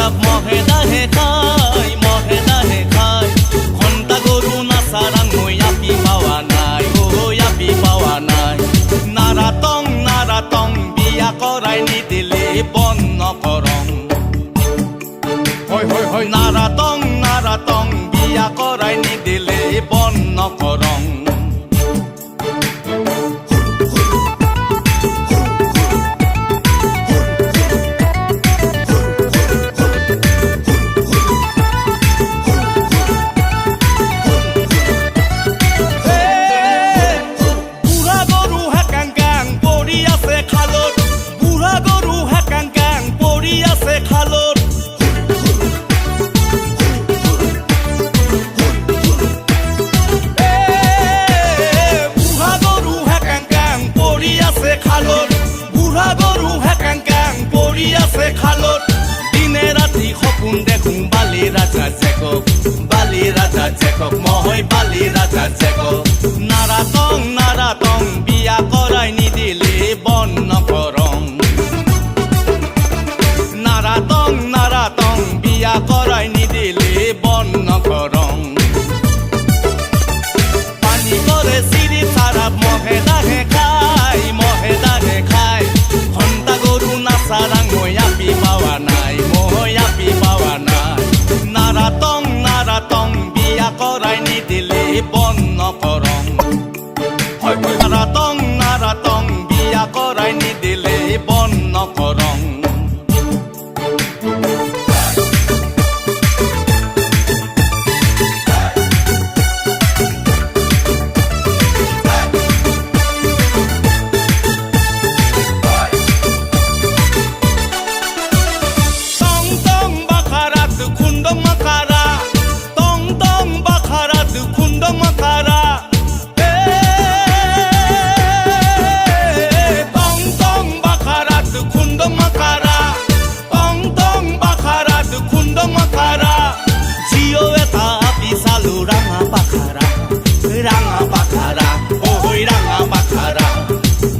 সারাপ মহে দাহে খায় ঘন্টা গরু না সারাং মই আপি পাওয়া নাই ও আপি পাওয়া নাই নারাতং বিয়া করাই নিদিলে বন্ন করং নারাতং বিয়া করাই নিদিলে বন্ন করং দিনে রাতি সপোন দেখোঁ বালি ৰাজা জেকক মই বালি ৰাজা জেকক নাৰাতং বিয়া কৰাই নিদিলে বন্ন কৰং নাৰাতং বিয়া কৰাই নিদিলে বন্ন কৰং পানী কৰে চিৰি চাৰাপ মহে দাহে খায় ঘন্টা গৰু নাচাৰাং মই আপি পাৱা নাই নাৰাতং বিয়া কৰাই নিদিলে বন্ন কৰং নাৰাতং বিয়া কৰাই নিদিলে বন্ন কৰং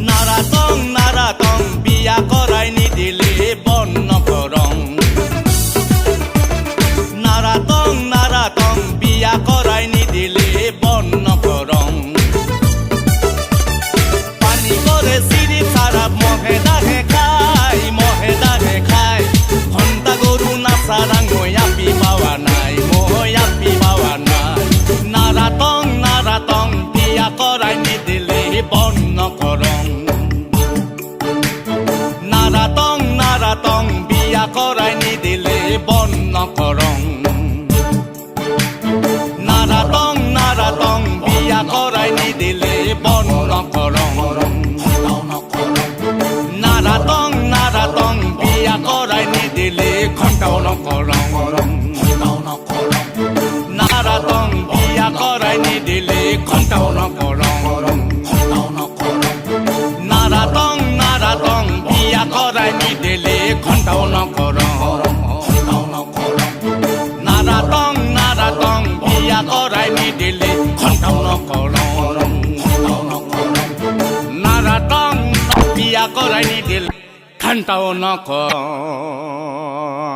নারাতং বিয়া কৰাই নিদিলে বন্ন কৰং নাৰাতং বিয়া কৰাই নিদিলে বন্ন কৰং পানী কৰে চিৰি চাৰাপ মহে দাহে খায় ঘন্টা গৰু নাচাৰাং মই আপি পাৱা নাই নাৰাতং বিয়া কৰাই নিদিলে বন্ন কৰং নাৰাতং বিয়া কৰাই নিদিলে বন্ন কৰং নাৰাতং বিয়া কৰাই নিদিলে বন্ন কৰং নাৰাতং বিয়া কৰাই নিদিলে ঘণ্টাও নকৰং নাৰাতং বিয়া কৰাই নিদিলে ঘণ্টাও নকৰং নাৰাতং বিয়া কৰাই নিদিলে ঘণ্টাও নকৰং নাৰাতং বিয়া কৰাই নিদিলে ঘণ্টাও নকৰং নাৰাতং বিয়া কৰাই নিদিলে ঘণ্টাও নকৰং